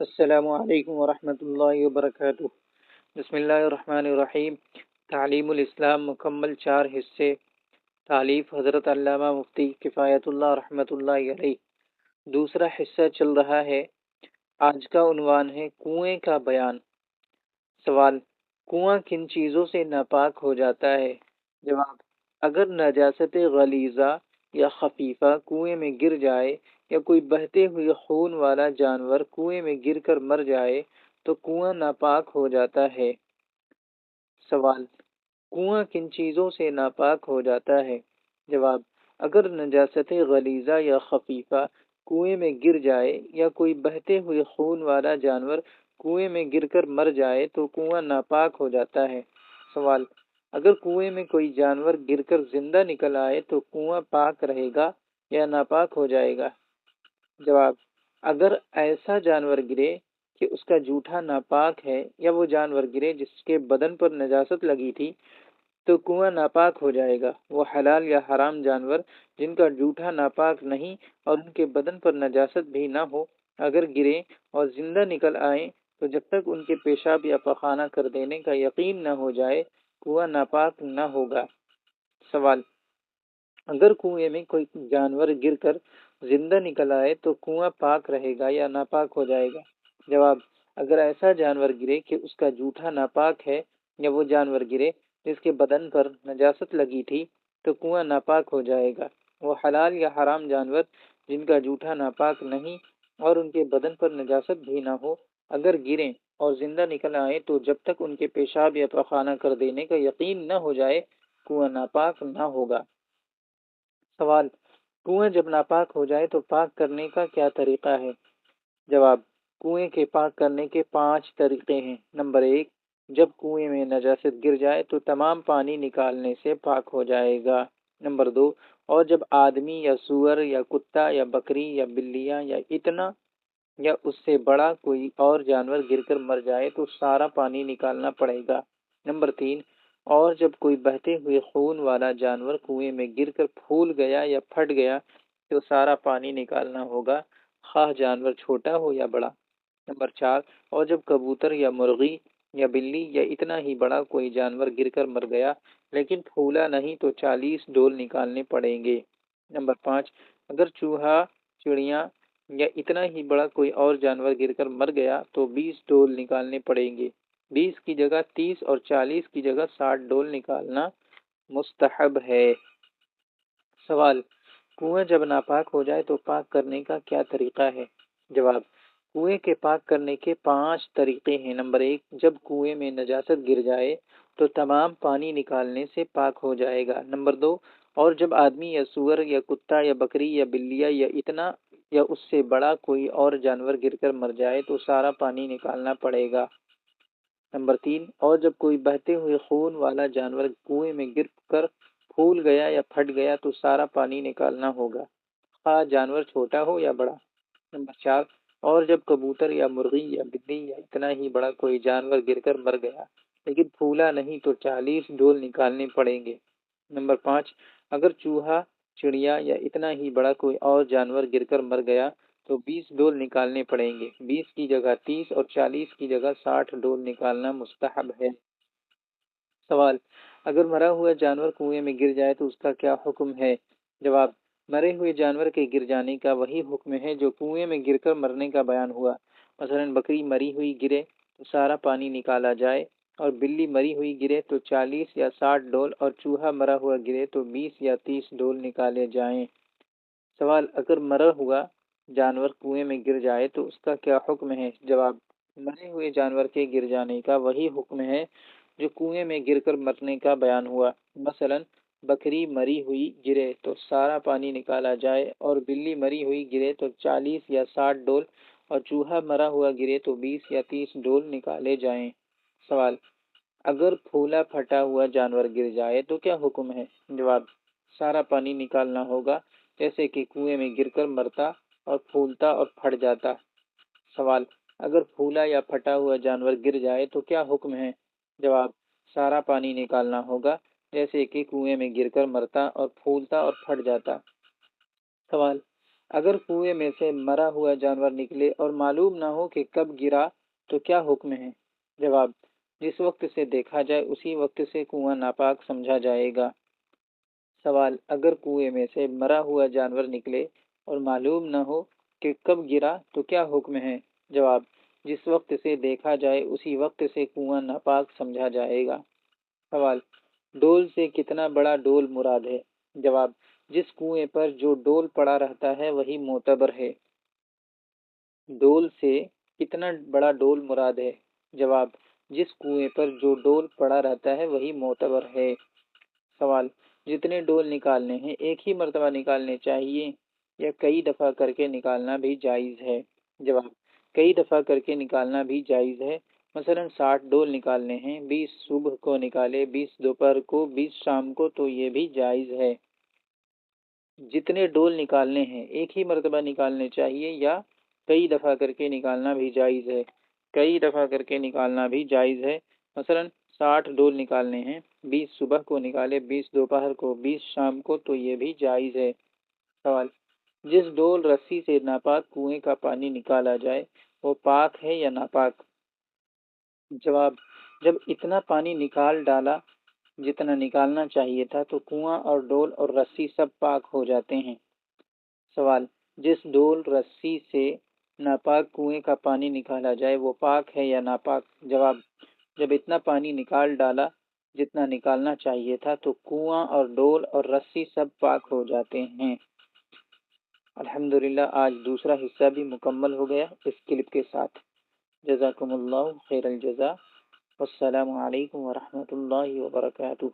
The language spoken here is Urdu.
السلام علیکم ورحمۃ اللہ وبرکاتہ۔ بسم اللہ الرحمن الرحیم۔ تعلیم الاسلام مکمل 4 حصے۔ تالیف حضرت علامہ مفتی کفایت اللہ رحمۃ اللہ علیہ۔ دوسرا حصہ چل رہا ہے۔ آج کا عنوان ہے کنویں کا بیان۔ سوال: کنواں کن چیزوں سے ناپاک ہو جاتا ہے؟ جواب: اگر نجاست غلیظہ یا خفیفہ کنویں میں گر جائے یا کوئی بہتے ہوئے خون والا جانور کنویں میں گر کر مر جائے تو کنواں ناپاک ہو جاتا ہے۔ سوال: کنواں کن چیزوں سے ناپاک ہو جاتا ہے؟ جواب: اگر نجاست غلیظہ یا خفیفہ کنویں میں گر جائے یا کوئی بہتے ہوئے خون والا جانور کنویں میں گر کر مر جائے تو کنواں ناپاک ہو جاتا ہے۔ سوال: اگر کنویں میں کوئی جانور گر کر زندہ نکل آئے تو کنواں پاک رہے گا یا ناپاک ہو جائے گا؟ جواب: اگر ایسا جانور گرے کہ اس کا جوٹھا ناپاک ہے یا وہ جانور گرے جس کے بدن پر نجاست لگی تھی تو کنواں ناپاک ہو جائے گا۔ وہ حلال یا حرام جانور جن کا جوٹھا ناپاک نہیں اور ان کے بدن پر نجاست بھی نہ ہو اگر گرے اور زندہ نکل آئیں تو جب تک ان کے پیشاب یا پخانہ کر دینے کا یقین نہ ہو جائے کنواں ناپاک نہ ہوگا۔ سوال: اگر کنویں میں کوئی جانور گر کر زندہ نکل آئے تو کنواں پاک رہے گا یا ناپاک ہو جائے گا؟ جواب: اگر ایسا جانور گرے کہ اس کا جوٹھا ناپاک ہے یا وہ جانور گرے جس کے بدن پر نجاست لگی تھی تو کنواں ناپاک ہو جائے گا۔ وہ حلال یا حرام جانور جن کا جوٹھا ناپاک نہیں اور ان کے بدن پر نجاست بھی نہ ہو اگر گریں اور زندہ نکل آئیں تو جب تک ان کے پیشاب یا پخانہ کر دینے کا یقین نہ ہو جائے کنواں ناپاک نہ ہوگا۔ سوال: کنواں جب ناپاک ہو جائے تو پاک کرنے کا کیا طریقہ ہے؟ جواب: کنویں کے پاک کرنے کے 5 طریقے ہیں۔ نمبر 1: جب کنویں میں نجاست گر جائے تو تمام پانی نکالنے سے پاک ہو جائے گا۔ نمبر 2: اور جب آدمی یا سور یا کتا یا بکری یا بلیاں یا اتنا یا اس سے بڑا کوئی اور جانور گر کر مر جائے تو سارا پانی نکالنا پڑے گا۔ نمبر 3: اور جب کوئی بہتے ہوئے خون والا جانور کنویں میں گر کر پھول گیا یا پھٹ گیا تو سارا پانی نکالنا ہوگا، خواہ جانور چھوٹا ہو یا بڑا۔ نمبر 4: اور جب کبوتر یا مرغی یا بلی یا اتنا ہی بڑا کوئی جانور گر کر مر گیا لیکن پھولا نہیں تو 40 ڈول نکالنے پڑیں گے۔ نمبر 5: اگر چوہا، چڑیا یا اتنا ہی بڑا کوئی اور جانور گر کر مر گیا تو 20 ڈول نکالنے پڑیں گے۔ 20 کی جگہ 30 اور 40 کی جگہ 60 ڈول نکالنا مستحب ہے۔ سوال: کنواں جب ناپاک ہو جائے تو پاک کرنے کا کیا طریقہ ہے؟ جواب: کنویں کے پاک کرنے کے 5 طریقے ہیں۔ نمبر 1: جب کنویں میں نجاست گر جائے تو تمام پانی نکالنے سے پاک ہو جائے گا۔ نمبر 2: اور جب آدمی یا سور یا کتا یا بکری یا بلیا یا اتنا یا اس سے بڑا کوئی اور جانور گر کر مر جائے تو سارا پانی نکالنا پڑے گا۔ نمبر 3: اور جب کوئی بہتے ہوئے خون والا جانور کنویں میں گر کر پھول گیا یا پھٹ گیا تو سارا پانی نکالنا ہوگا، خواہ جانور چھوٹا ہو یا بڑا۔ نمبر 4: اور جب کبوتر یا مرغی یا بلی یا اتنا ہی بڑا کوئی جانور گر کر مر گیا لیکن پھولا نہیں تو 40 ڈول نکالنے پڑیں گے۔ نمبر 5: اگر چوہا، چڑیا یا اتنا ہی بڑا کوئی اور جانور گر کر مر گیا تو 20 ڈول نکالنے پڑیں گے۔ 20 کی جگہ 30 اور 40 کی جگہ 60 ڈول نکالنا مستحب ہے۔ سوال: اگر مرا ہوا جانور کنویں میں گر جائے تو اس کا کیا حکم ہے؟ جواب: مرے ہوئے جانور کے گر جانے کا وہی حکم ہے جو کنویں میں گر کر مرنے کا بیان ہوا۔ مثلا بکری مری ہوئی گرے تو سارا پانی نکالا جائے اور بلی مری ہوئی گرے تو 40 یا 60 ڈول اور چوہا مرا ہوا گرے تو 20 یا 30 ڈول نکالے جائیں۔ سوال: اگر مرا ہوا جانور کنویں میں گر جائے تو اس کا کیا حکم ہے؟ جواب: مرے ہوئے جانور کے گر جانے کا وہی حکم ہے جو کنویں میں گر کر مرنے کا بیان ہوا۔ مثلا بکری مری ہوئی گرے تو سارا پانی نکالا جائے اور بلی مری ہوئی گرے تو 40 یا 60 ڈول اور چوہا مرا ہوا گرے تو 20 یا 30 ڈول نکالے جائیں۔ سوال: اگر پھولا پھٹا ہوا جانور گر جائے تو کیا حکم ہے؟ جواب: سارا پانی نکالنا ہوگا جیسے کہ کنویں میں گر کر مرتا اور پھولتا اور پھٹ جاتا۔ سوال: اگر پھولا یا پھٹا ہوا جانور گر جائے تو کیا حکم ہے؟ جواب: سارا پانی نکالنا ہوگا جیسے کہ کنویں میں گر کر مرتا اور پھولتا اور پھٹ جاتا۔ سوال: اگر کنویں میں سے مرا ہوا جانور نکلے اور معلوم نہ ہو کہ کب گرا تو کیا حکم ہے؟ جواب: جس وقت سے دیکھا جائے اسی وقت سے کنواں ناپاک سمجھا جائے گا۔ سوال: اگر کنویں میں سے مرا ہوا جانور نکلے اور معلوم نہ ہو کہ کب گرا تو کیا حکم ہے؟ جواب: جس وقت سے دیکھا جائے اسی وقت سے کنواں ناپاک سمجھا جائے گا۔ سوال: ڈول سے کتنا بڑا ڈول مراد ہے؟ جواب: جس کنویں پر جو ڈول پڑا رہتا ہے وہی معتبر ہے۔ ڈول سے کتنا بڑا ڈول مراد ہے؟ جواب: جس کنویں پر جو ڈول پڑا رہتا ہے وہی معتبر ہے۔ سوال: جتنے ڈول نکالنے ہیں ایک ہی مرتبہ نکالنے چاہیے یا کئی دفعہ کر کے نکالنا بھی جائز ہے؟ جواب: کئی دفعہ کر کے نکالنا بھی جائز ہے۔ مثلا 60 ڈول نکالنے ہیں، 20 صبح کو نکالے، 20 دوپہر کو، 20 شام کو، تو یہ بھی جائز ہے۔ جتنے ڈول نکالنے ہیں ایک ہی مرتبہ نکالنے چاہیے یا کئی دفعہ کر کے نکالنا بھی جائز ہے؟ کئی دفعہ کر کے نکالنا بھی جائز ہے۔ مثلا 60 ڈول نکالنے ہیں، 20 صبح کو نکالے، 20 دوپہر کو، 20 شام کو، تو یہ بھی جائز ہے۔ سوال: جس ڈول رسی سے ناپاک کنویں کا پانی نکالا جائے وہ پاک ہے یا ناپاک؟ جواب: جب اتنا پانی نکال ڈالا جتنا نکالنا چاہیے تھا تو کنواں اور ڈول اور رسی سب پاک ہو جاتے ہیں۔ سوال: جس ڈول رسی سے ناپاک کنویں کا پانی نکالا جائے وہ پاک ہے یا ناپاک؟ جواب: جب اتنا پانی نکال ڈالا جتنا نکالنا چاہیے تھا تو کنواں اور ڈول اور رسی سب پاک ہو جاتے ہیں۔ الحمدللہ آج دوسرا حصہ بھی مکمل ہو گیا اس کلپ کے ساتھ۔ جزاکم اللہ خیر الجزا۔ والسلام علیکم ورحمۃ اللہ وبرکاتہ۔